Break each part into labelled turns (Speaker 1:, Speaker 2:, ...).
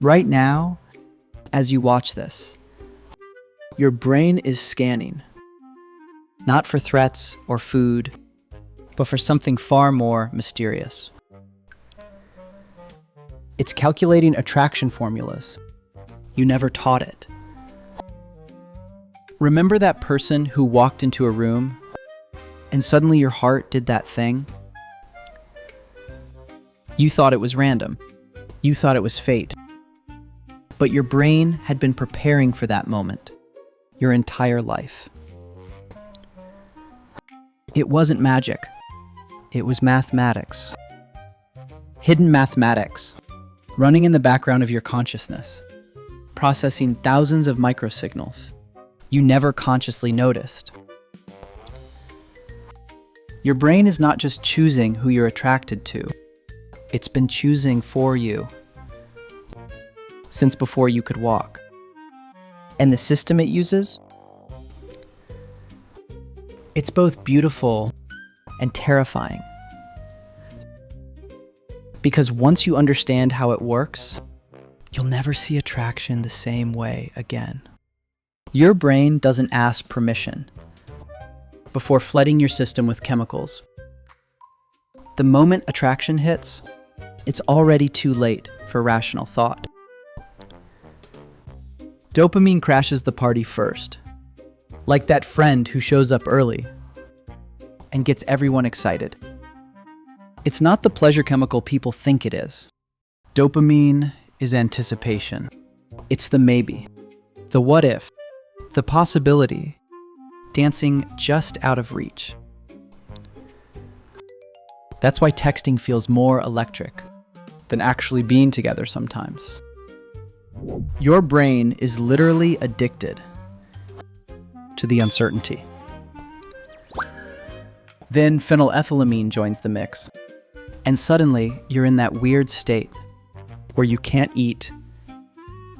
Speaker 1: Right now, as you watch this, your brain is scanning, not for threats or food, but for something far more mysterious. It's calculating attraction formulas. You never taught it. Remember that person who walked into a room and suddenly your heart did that thing? You thought it was random. You thought it was fate. But your brain had been preparing for that moment your entire life. It wasn't magic. It was mathematics. Hidden mathematics, running in the background of your consciousness, processing thousands of microsignals you never consciously noticed. Your brain is not just choosing who you're attracted to. It's been choosing for you since before you could walk. And the system it uses? It's both beautiful and terrifying. Because once you understand how it works, you'll never see attraction the same way again. Your brain doesn't ask permission before flooding your system with chemicals. The moment attraction hits, it's already too late for rational thought. Dopamine crashes the party first, like that friend who shows up early and gets everyone excited. It's not the pleasure chemical people think it is. Dopamine is anticipation. It's the maybe, the what if, the possibility, dancing just out of reach. That's why texting feels more electric than actually being together sometimes. Your brain is literally addicted to the uncertainty. Then phenylethylamine joins the mix, and suddenly you're in that weird state where you can't eat,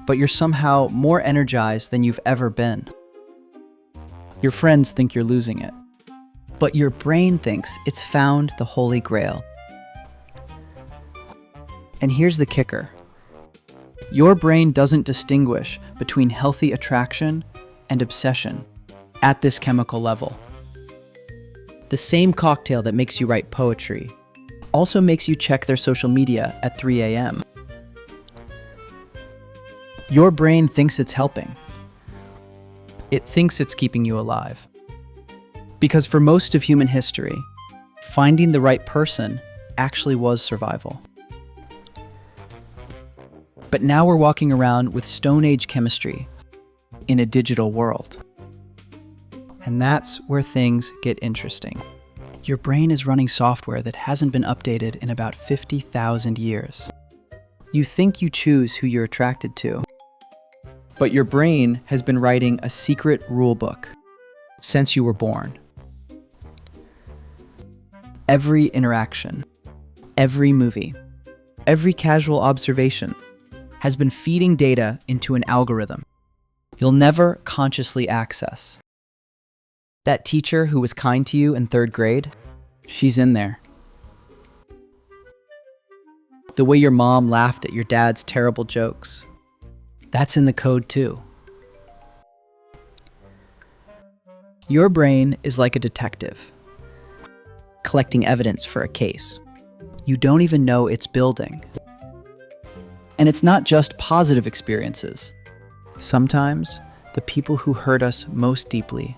Speaker 1: but you're somehow more energized than you've ever been. Your friends think you're losing it, but your brain thinks it's found the Holy Grail. And here's the kicker. Your brain doesn't distinguish between healthy attraction and obsession at this chemical level. The same cocktail that makes you write poetry also makes you check their social media at 3 a.m. Your brain thinks it's helping. It thinks it's keeping you alive. Because for most of human history, finding the right person actually was survival. But now we're walking around with Stone Age chemistry in a digital world. And that's where things get interesting. Your brain is running software that hasn't been updated in about 50,000 years. You think you choose who you're attracted to, but your brain has been writing a secret rule book since you were born. Every interaction, every movie, every casual observation has been feeding data into an algorithm you'll never consciously access. That teacher who was kind to you in 3rd grade, she's in there. The way your mom laughed at your dad's terrible jokes, that's in the code too. Your brain is like a detective, collecting evidence for a case you don't even know it's building. And it's not just positive experiences. Sometimes, the people who hurt us most deeply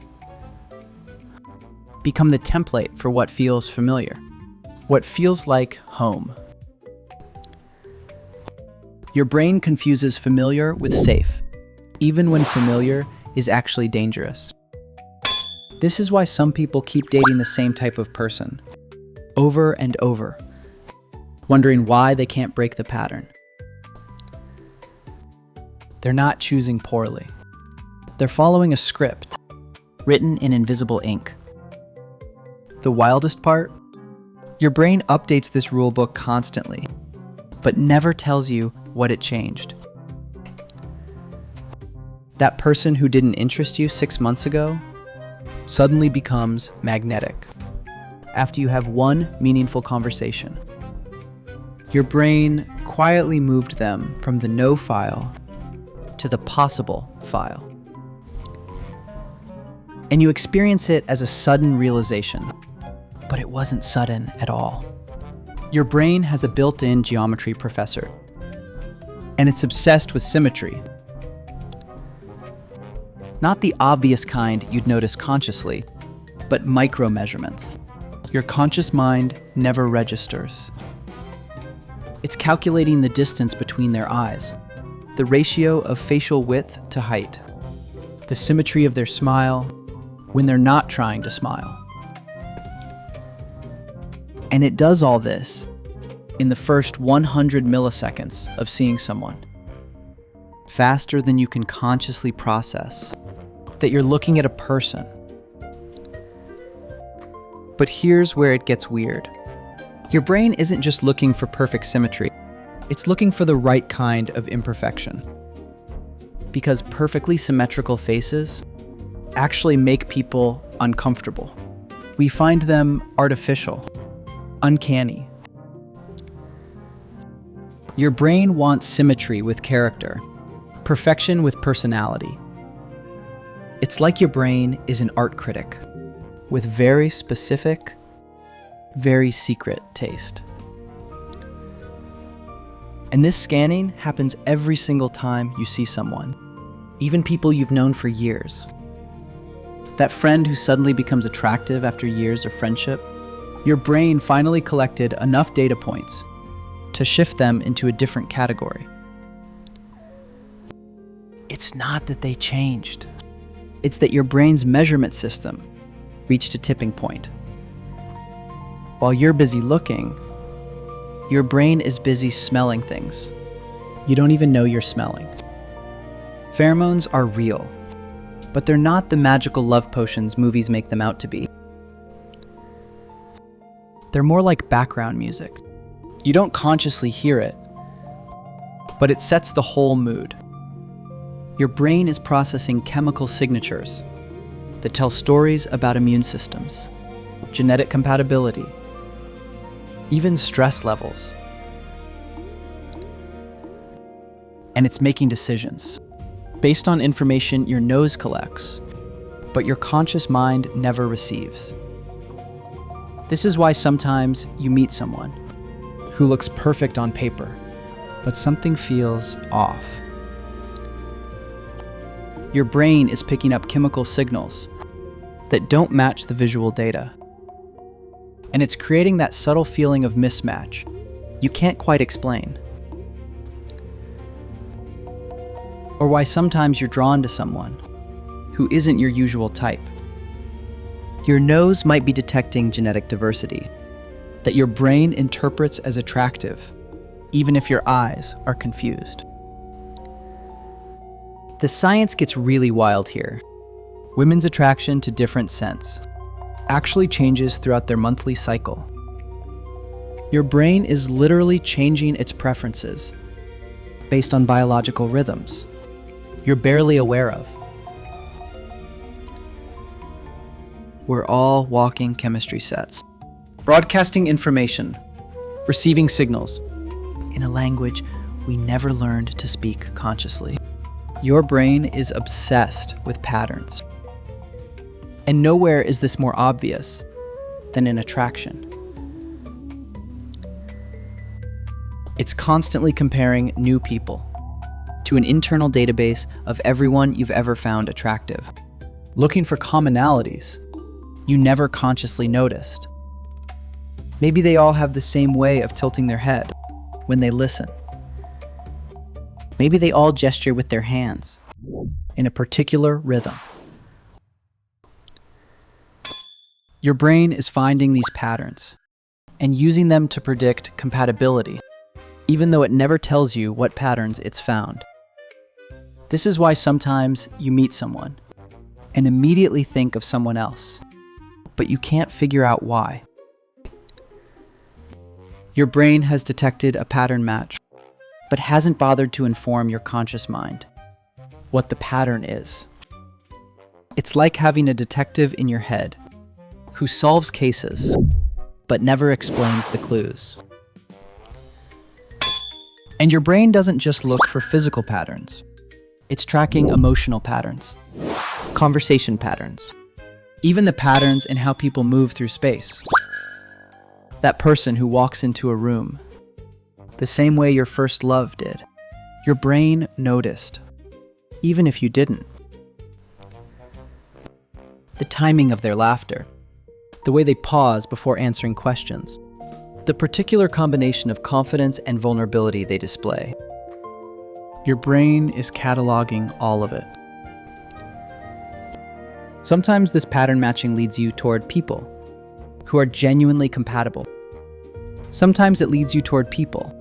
Speaker 1: become the template for what feels familiar, what feels like home. Your brain confuses familiar with safe, even when familiar is actually dangerous. This is why some people keep dating the same type of person, over and over, wondering why they can't break the pattern. They're not choosing poorly. They're following a script, written in invisible ink. The wildest part? Your brain updates this rulebook constantly, but never tells you what it changed. That person who didn't interest you 6 months ago suddenly becomes magnetic after you have one meaningful conversation. Your brain quietly moved them from the no file to the possible file. And you experience it as a sudden realization. But it wasn't sudden at all. Your brain has a built-in geometry professor, and it's obsessed with symmetry. Not the obvious kind you'd notice consciously, but micro measurements. Your conscious mind never registers. It's calculating the distance between their eyes, the ratio of facial width to height, the symmetry of their smile when they're not trying to smile. And it does all this in the first 100 milliseconds of seeing someone, faster than you can consciously process that you're looking at a person. But here's where it gets weird. Your brain isn't just looking for perfect symmetry, it's looking for the right kind of imperfection. Because perfectly symmetrical faces actually make people uncomfortable. We find them artificial, uncanny. Your brain wants symmetry with character, perfection with personality. It's like your brain is an art critic with very specific, very secret taste. And this scanning happens every single time you see someone, even people you've known for years. That friend who suddenly becomes attractive after years of friendship. Your brain finally collected enough data points to shift them into a different category. It's not that they changed. It's that your brain's measurement system reached a tipping point. While you're busy looking, your brain is busy smelling things you don't even know you're smelling. Pheromones are real, but they're not the magical love potions movies make them out to be. They're more like background music. You don't consciously hear it, but it sets the whole mood. Your brain is processing chemical signatures that tell stories about immune systems, genetic compatibility, even stress levels. And it's making decisions based on information your nose collects, but your conscious mind never receives. This is why sometimes you meet someone who looks perfect on paper, but something feels off. Your brain is picking up chemical signals that don't match the visual data. And it's creating that subtle feeling of mismatch you can't quite explain. Or why sometimes you're drawn to someone who isn't your usual type. Your nose might be detecting genetic diversity that your brain interprets as attractive, even if your eyes are confused. The science gets really wild here. Women's attraction to different scents actually changes throughout their monthly cycle. Your brain is literally changing its preferences based on biological rhythms you're barely aware of. We're all walking chemistry sets, broadcasting information, receiving signals in a language we never learned to speak consciously. Your brain is obsessed with patterns. And nowhere is this more obvious than in attraction. It's constantly comparing new people to an internal database of everyone you've ever found attractive, looking for commonalities you never consciously noticed. Maybe they all have the same way of tilting their head when they listen. Maybe they all gesture with their hands in a particular rhythm. Your brain is finding these patterns and using them to predict compatibility, even though it never tells you what patterns it's found. This is why sometimes you meet someone and immediately think of someone else, but you can't figure out why. Your brain has detected a pattern match, but hasn't bothered to inform your conscious mind what the pattern is. It's like having a detective in your head who solves cases, but never explains the clues. And your brain doesn't just look for physical patterns. It's tracking emotional patterns, conversation patterns, even the patterns in how people move through space. That person who walks into a room, the same way your first love did. Your brain noticed, even if you didn't. The timing of their laughter, the way they pause before answering questions, the particular combination of confidence and vulnerability they display. Your brain is cataloging all of it. Sometimes this pattern matching leads you toward people who are genuinely compatible. Sometimes it leads you toward people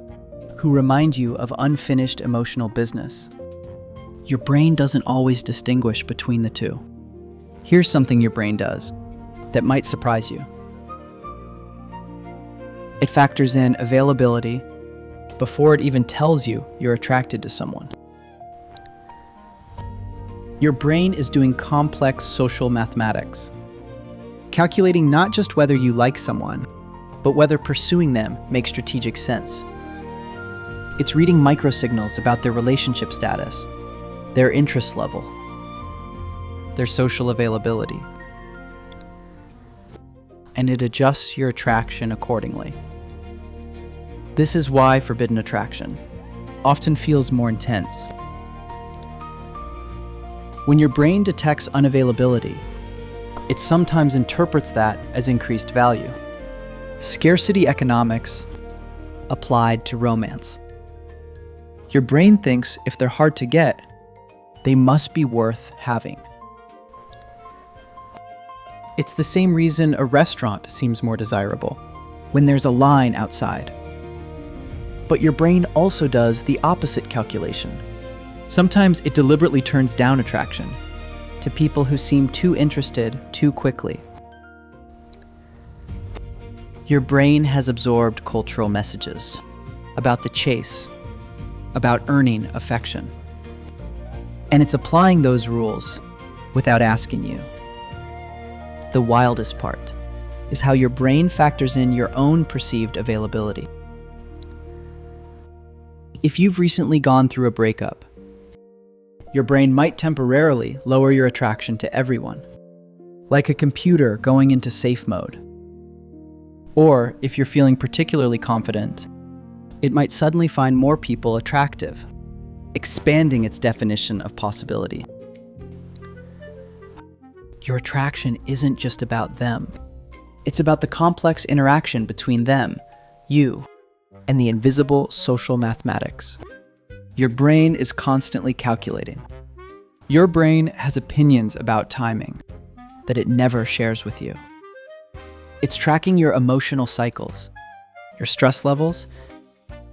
Speaker 1: who remind you of unfinished emotional business. Your brain doesn't always distinguish between the two. Here's something your brain does that might surprise you. It factors in availability before it even tells you you're attracted to someone. Your brain is doing complex social mathematics, calculating not just whether you like someone, but whether pursuing them makes strategic sense. It's reading microsignals about their relationship status, their interest level, their social availability, and it adjusts your attraction accordingly. This is why forbidden attraction often feels more intense. When your brain detects unavailability, it sometimes interprets that as increased value. Scarcity economics applied to romance. Your brain thinks if they're hard to get, they must be worth having. It's the same reason a restaurant seems more desirable when there's a line outside. But your brain also does the opposite calculation. Sometimes it deliberately turns down attraction to people who seem too interested too quickly. Your brain has absorbed cultural messages about the chase, about earning affection. And it's applying those rules without asking you. The wildest part is how your brain factors in your own perceived availability. If you've recently gone through a breakup, your brain might temporarily lower your attraction to everyone, like a computer going into safe mode. Or if you're feeling particularly confident, it might suddenly find more people attractive, expanding its definition of possibility. Your attraction isn't just about them. It's about the complex interaction between them, you, and the invisible social mathematics. Your brain is constantly calculating. Your brain has opinions about timing that it never shares with you. It's tracking your emotional cycles, your stress levels,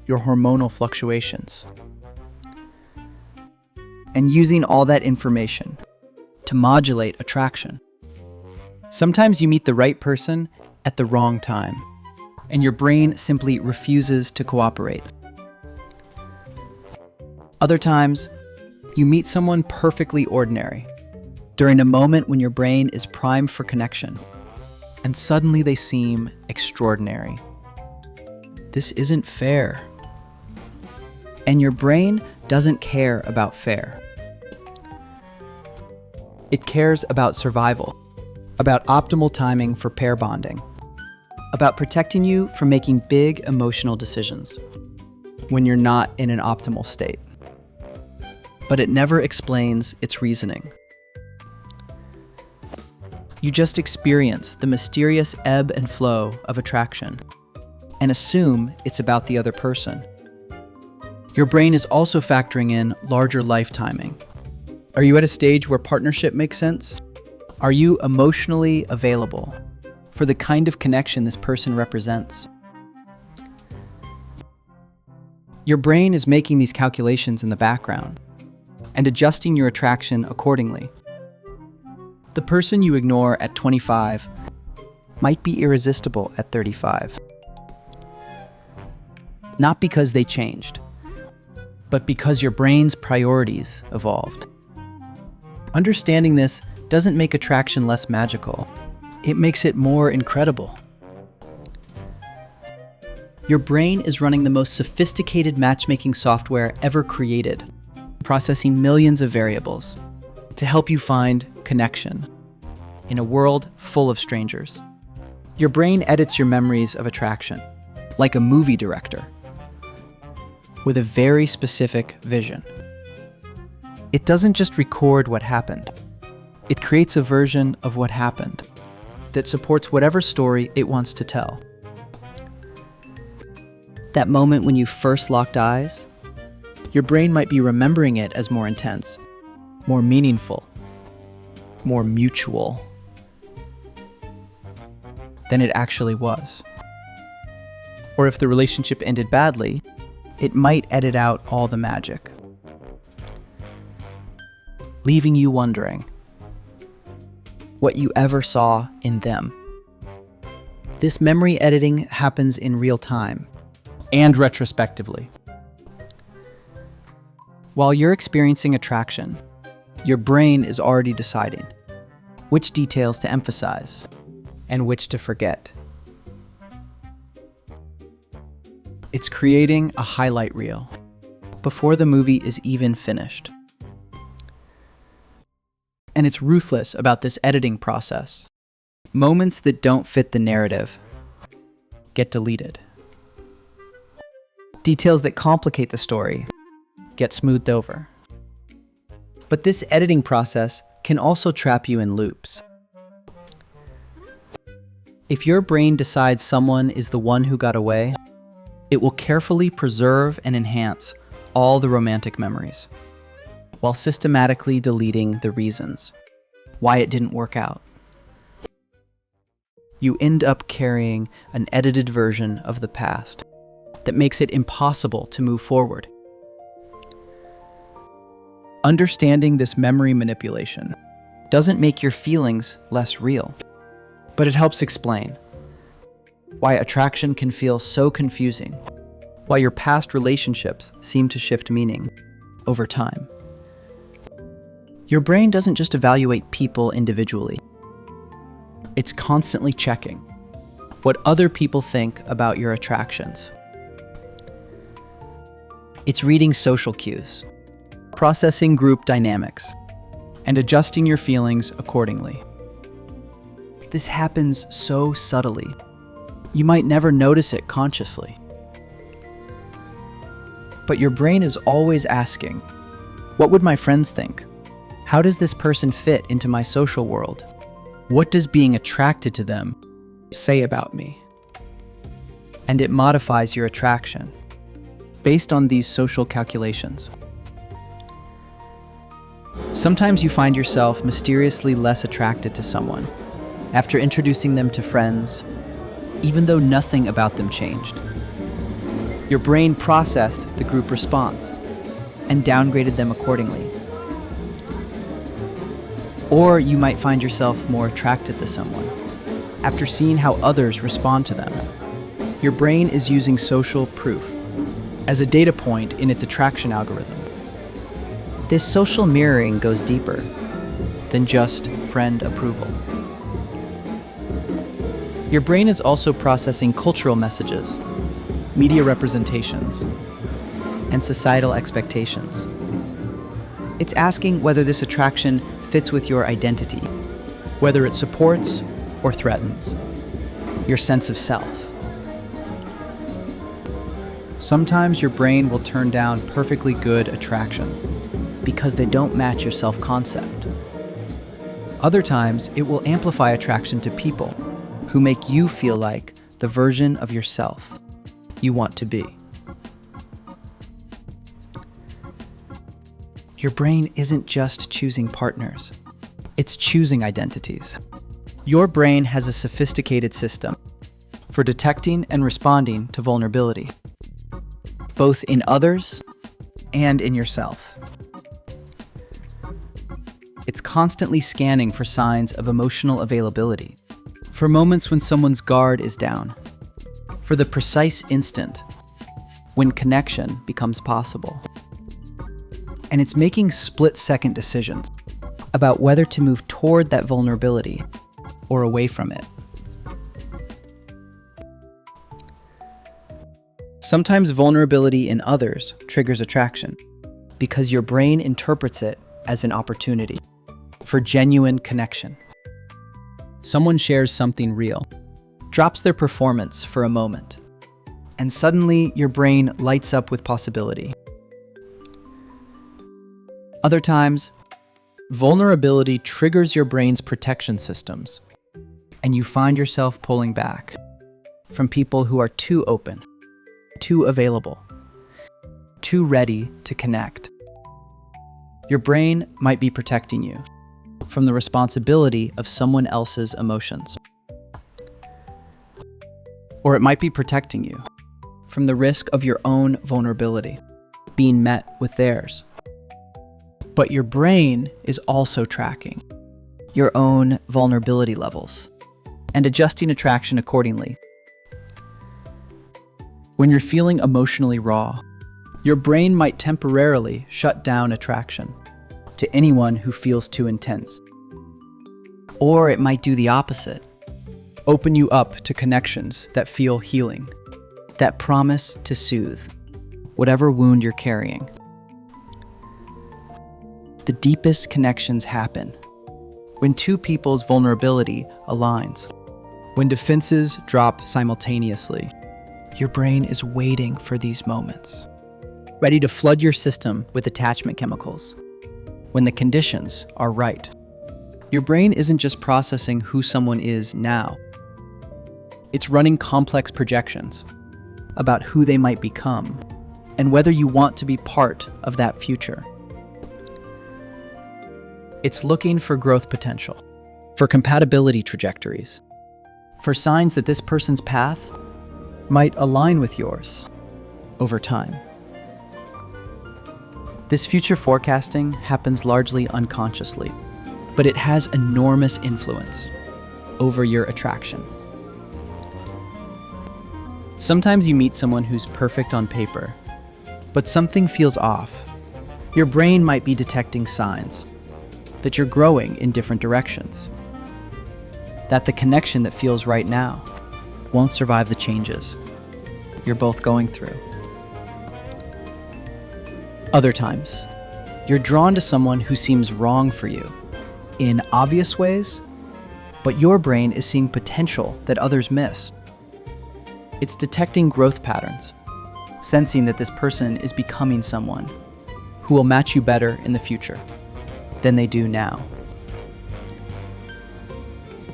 Speaker 1: your hormonal fluctuations, and using all that information to modulate attraction. Sometimes you meet the right person at the wrong time, and your brain simply refuses to cooperate. Other times, you meet someone perfectly ordinary during a moment when your brain is primed for connection, and suddenly they seem extraordinary. This isn't fair. And your brain doesn't care about fair. It cares about survival, about optimal timing for pair bonding, about protecting you from making big emotional decisions when you're not in an optimal state. But it never explains its reasoning. You just experience the mysterious ebb and flow of attraction and assume it's about the other person. Your brain is also factoring in larger life timing. Are you at a stage where partnership makes sense? Are you emotionally available for the kind of connection this person represents? Your brain is making these calculations in the background and adjusting your attraction accordingly. The person you ignore at 25 might be irresistible at 35. Not because they changed, but because your brain's priorities evolved. Understanding this doesn't make attraction less magical. It makes it more incredible. Your brain is running the most sophisticated matchmaking software ever created, processing millions of variables to help you find connection in a world full of strangers. Your brain edits your memories of attraction like a movie director with a very specific vision. It doesn't just record what happened. It creates a version of what happened that supports whatever story it wants to tell. That moment when you first locked eyes, your brain might be remembering it as more intense, more meaningful, more mutual than it actually was. Or if the relationship ended badly, it might edit out all the magic, leaving you wondering what you ever saw in them. This memory editing happens in real time and retrospectively. While you're experiencing attraction, your brain is already deciding which details to emphasize and which to forget. It's creating a highlight reel before the movie is even finished. And it's ruthless about this editing process. Moments that don't fit the narrative get deleted. Details that complicate the story get smoothed over. But this editing process can also trap you in loops. If your brain decides someone is the one who got away, it will carefully preserve and enhance all the romantic memories, while systematically deleting the reasons why it didn't work out. You end up carrying an edited version of the past that makes it impossible to move forward. Understanding this memory manipulation doesn't make your feelings less real, but it helps explain why attraction can feel so confusing, why your past relationships seem to shift meaning over time. Your brain doesn't just evaluate people individually. It's constantly checking what other people think about your attractions. It's reading social cues, processing group dynamics, and adjusting your feelings accordingly. This happens so subtly, you might never notice it consciously. But your brain is always asking, what would my friends think? How does this person fit into my social world? What does being attracted to them say about me? And it modifies your attraction based on these social calculations. Sometimes you find yourself mysteriously less attracted to someone after introducing them to friends, even though nothing about them changed. Your brain processed the group response and downgraded them accordingly. Or you might find yourself more attracted to someone after seeing how others respond to them. Your brain is using social proof as a data point in its attraction algorithm. This social mirroring goes deeper than just friend approval. Your brain is also processing cultural messages, media representations, and societal expectations. It's asking whether this attraction fits with your identity, whether it supports or threatens your sense of self. Sometimes your brain will turn down perfectly good attractions because they don't match your self-concept. Other times, it will amplify attraction to people who make you feel like the version of yourself you want to be. Your brain isn't just choosing partners, it's choosing identities. Your brain has a sophisticated system for detecting and responding to vulnerability, both in others and in yourself. It's constantly scanning for signs of emotional availability, for moments when someone's guard is down, for the precise instant when connection becomes possible. And it's making split-second decisions about whether to move toward that vulnerability or away from it. Sometimes vulnerability in others triggers attraction because your brain interprets it as an opportunity for genuine connection. Someone shares something real, drops their performance for a moment, and suddenly your brain lights up with possibility. Other times, vulnerability triggers your brain's protection systems, and you find yourself pulling back from people who are too open, too available, too ready to connect. Your brain might be protecting you from the responsibility of someone else's emotions. Or it might be protecting you from the risk of your own vulnerability being met with theirs. But your brain is also tracking your own vulnerability levels and adjusting attraction accordingly. When you're feeling emotionally raw, your brain might temporarily shut down attraction to anyone who feels too intense. Or it might do the opposite, open you up to connections that feel healing, that promise to soothe whatever wound you're carrying. The deepest connections happen when two people's vulnerability aligns, when defenses drop simultaneously. Your brain is waiting for these moments, ready to flood your system with attachment chemicals when the conditions are right. Your brain isn't just processing who someone is now. It's running complex projections about who they might become and whether you want to be part of that future. It's looking for growth potential, for compatibility trajectories, for signs that this person's path might align with yours over time. This future forecasting happens largely unconsciously, but it has enormous influence over your attraction. Sometimes you meet someone who's perfect on paper, but something feels off. Your brain might be detecting signs that you're growing in different directions, that the connection that feels right now won't survive the changes you're both going through. Other times, you're drawn to someone who seems wrong for you in obvious ways, but your brain is seeing potential that others miss. It's detecting growth patterns, sensing that this person is becoming someone who will match you better in the future than they do now.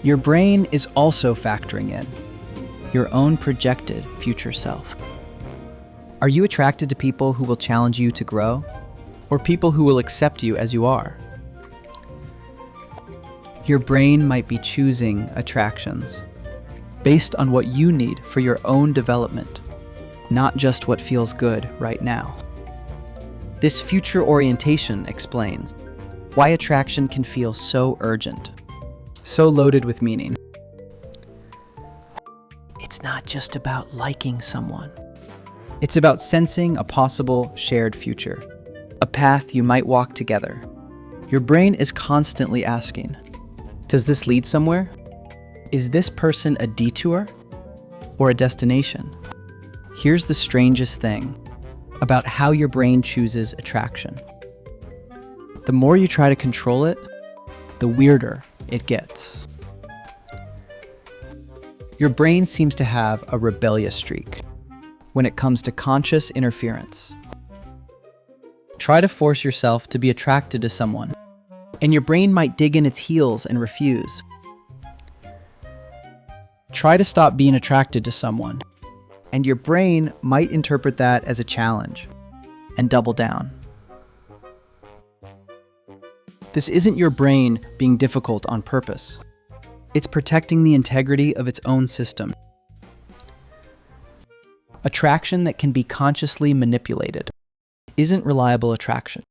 Speaker 1: Your brain is also factoring in your own projected future self. Are you attracted to people who will challenge you to grow, or people who will accept you as you are? Your brain might be choosing attractions based on what you need for your own development, not just what feels good right now. This future orientation explains why attraction can feel so urgent, so loaded with meaning. It's not just about liking someone. It's about sensing a possible shared future, a path you might walk together. Your brain is constantly asking, does this lead somewhere? Is this person a detour or a destination? Here's the strangest thing about how your brain chooses attraction. The more you try to control it, the weirder it gets. Your brain seems to have a rebellious streak when it comes to conscious interference. Try to force yourself to be attracted to someone, and your brain might dig in its heels and refuse. Try to stop being attracted to someone, and your brain might interpret that as a challenge and double down. This isn't your brain being difficult on purpose. It's protecting the integrity of its own system. Attraction that can be consciously manipulated isn't reliable attraction.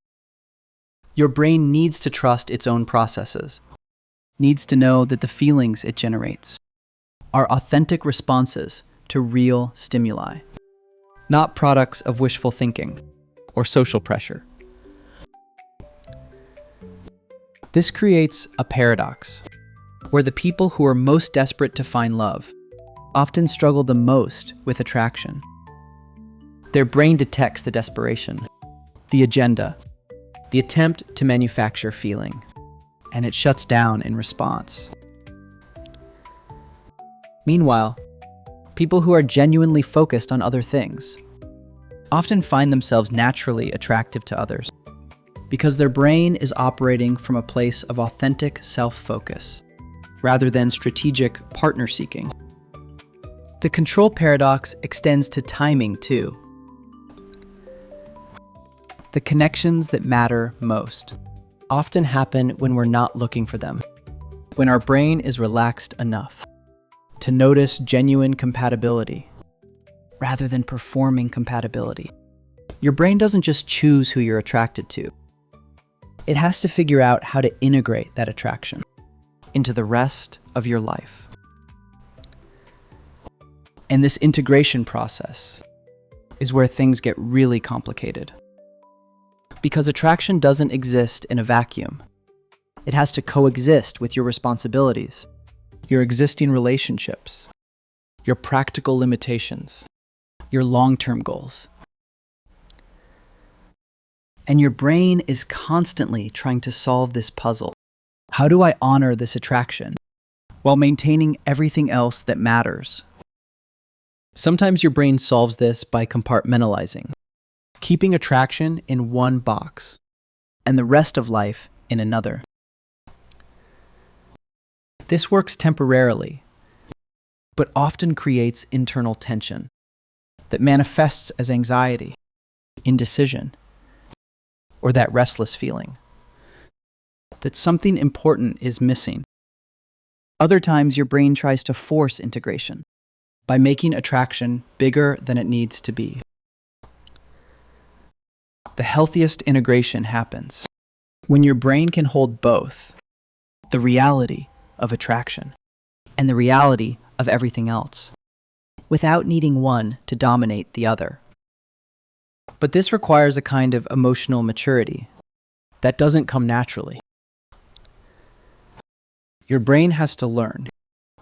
Speaker 1: Your brain needs to trust its own processes, needs to know that the feelings it generates are authentic responses to real stimuli, not products of wishful thinking or social pressure. This creates a paradox where the people who are most desperate to find love often struggle the most with attraction. Their brain detects the desperation, the agenda, the attempt to manufacture feeling, and it shuts down in response. Meanwhile, people who are genuinely focused on other things often find themselves naturally attractive to others because their brain is operating from a place of authentic self-focus rather than strategic partner seeking. The control paradox extends to timing too. The connections that matter most often happen when we're not looking for them, when our brain is relaxed enough to notice genuine compatibility rather than performing compatibility. Your brain doesn't just choose who you're attracted to. It has to figure out how to integrate that attraction into the rest of your life. And this integration process is where things get really complicated. Because attraction doesn't exist in a vacuum. It has to coexist with your responsibilities, your existing relationships, your practical limitations, your long-term goals. And your brain is constantly trying to solve this puzzle. How do I honor this attraction while maintaining everything else that matters? Sometimes your brain solves this by compartmentalizing, keeping attraction in one box and the rest of life in another. This works temporarily, but often creates internal tension that manifests as anxiety, indecision, or that restless feeling that something important is missing. Other times, your brain tries to force integration by making attraction bigger than it needs to be. The healthiest integration happens when your brain can hold both the reality of attraction and the reality of everything else, without needing one to dominate the other. But this requires a kind of emotional maturity that doesn't come naturally. Your brain has to learn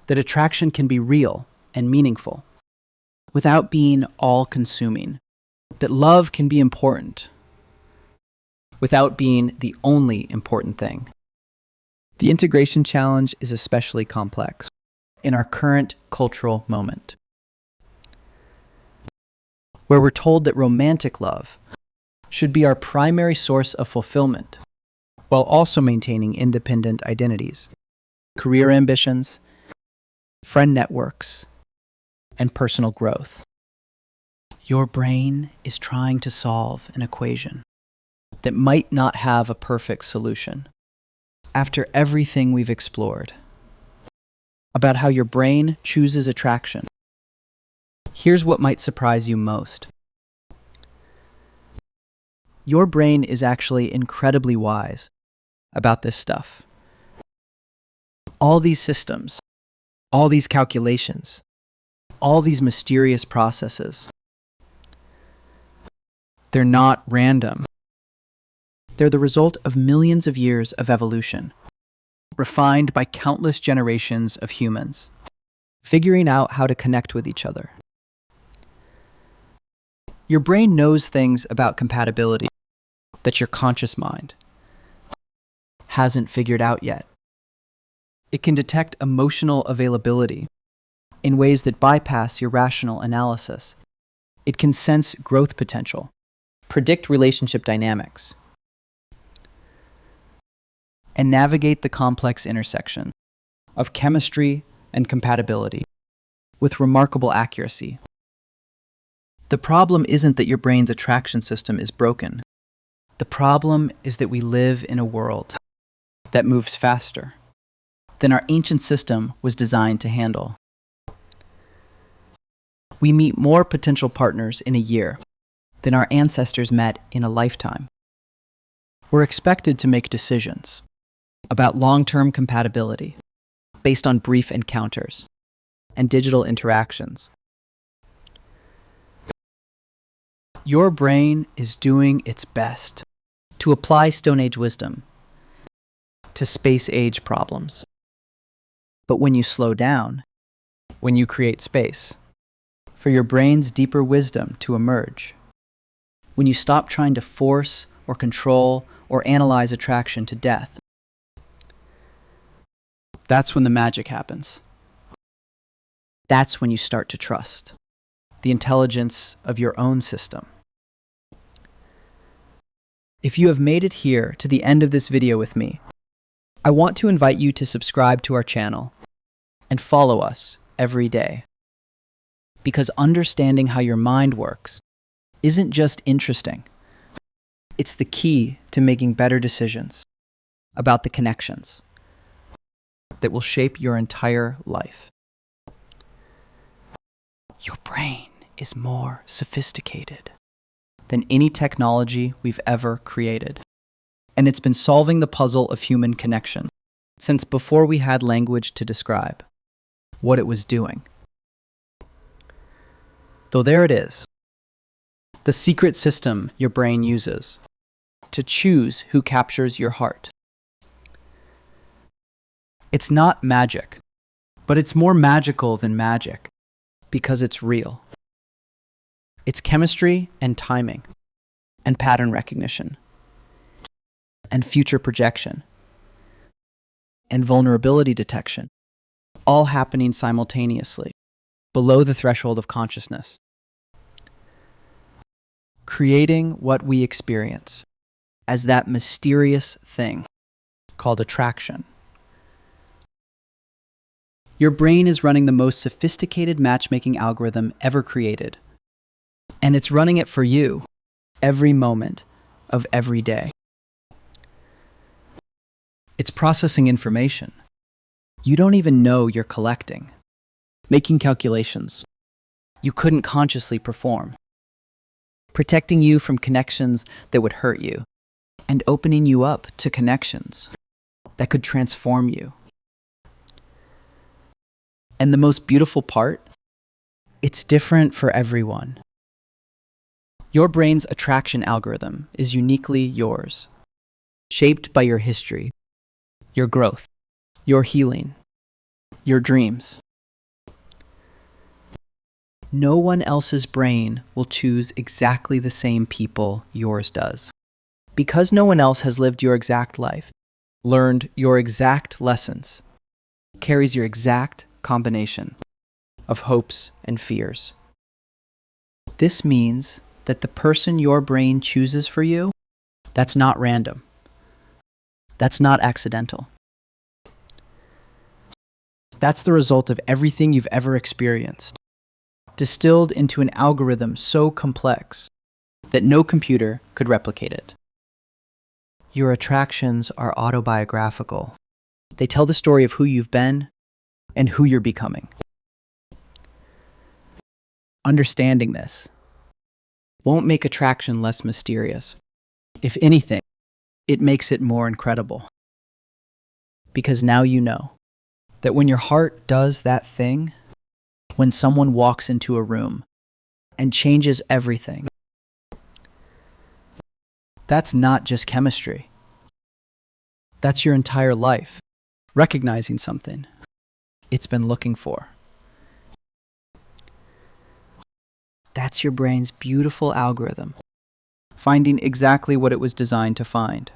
Speaker 1: that attraction can be real and meaningful without being all-consuming, that love can be important without being the only important thing. The integration challenge is especially complex in our current cultural moment, where we're told that romantic love should be our primary source of fulfillment, while also maintaining independent identities, career ambitions, friend networks, and personal growth. Your brain is trying to solve an equation that might not have a perfect solution. After everything we've explored about how your brain chooses attraction, here's what might surprise you most. Your brain is actually incredibly wise about this stuff. All these systems, all these calculations, all these mysterious processes, they're not random. They're the result of millions of years of evolution, refined by countless generations of humans, figuring out how to connect with each other. Your brain knows things about compatibility that your conscious mind hasn't figured out yet. It can detect emotional availability in ways that bypass your rational analysis. It can sense growth potential, predict relationship dynamics, and navigate the complex intersection of chemistry and compatibility with remarkable accuracy. The problem isn't that your brain's attraction system is broken. The problem is that we live in a world that moves faster than our ancient system was designed to handle. We meet more potential partners in a year than our ancestors met in a lifetime. We're expected to make decisions about long-term compatibility based on brief encounters and digital interactions. Your brain is doing its best to apply Stone Age wisdom to Space Age problems. But when you slow down, when you create space for your brain's deeper wisdom to emerge, when you stop trying to force or control or analyze attraction to death. That's when the magic happens. That's when you start to trust the intelligence of your own system. If you have made it here to the end of this video with me, I want to invite you to subscribe to our channel and follow us every day. Because understanding how your mind works isn't just interesting. It's the key to making better decisions about the connections that will shape your entire life. Your brain is more sophisticated than any technology we've ever created. And it's been solving the puzzle of human connection since before we had language to describe what it was doing. So there it is, the secret system your brain uses to choose who captures your heart. It's not magic, but it's more magical than magic because it's real. It's chemistry and timing and pattern recognition and future projection and vulnerability detection, all happening simultaneously below the threshold of consciousness, creating what we experience as that mysterious thing called attraction. Your brain is running the most sophisticated matchmaking algorithm ever created, and it's running it for you every moment of every day. It's processing information you don't even know you're collecting, making calculations you couldn't consciously perform, protecting you from connections that would hurt you, and opening you up to connections that could transform you. And the most beautiful part, it's different for everyone. Your brain's attraction algorithm is uniquely yours, shaped by your history, your growth, your healing, your dreams. No one else's brain will choose exactly the same people yours does. Because no one else has lived your exact life, learned your exact lessons, carries your exact combination of hopes and fears. This means that the person your brain chooses for you, that's not random. That's not accidental. That's the result of everything you've ever experienced, distilled into an algorithm so complex that no computer could replicate it. Your attractions are autobiographical. They tell the story of who you've been and who you're becoming. Understanding this won't make attraction less mysterious. If anything, it makes it more incredible. Because now you know that when your heart does that thing, when someone walks into a room and changes everything, that's not just chemistry. That's your entire life, recognizing something it's been looking for. That's your brain's beautiful algorithm, finding exactly what it was designed to find.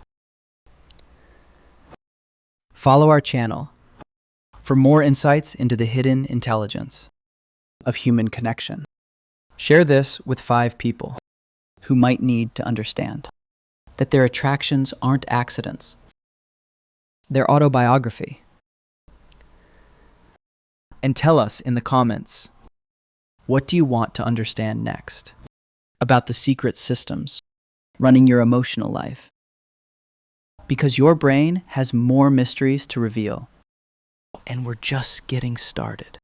Speaker 1: Follow our channel for more insights into the hidden intelligence of human connection. Share this with 5 people who might need to understand that their attractions aren't accidents. They're autobiography. And tell us in the comments, what do you want to understand next about the secret systems running your emotional life? Because your brain has more mysteries to reveal, and we're just getting started.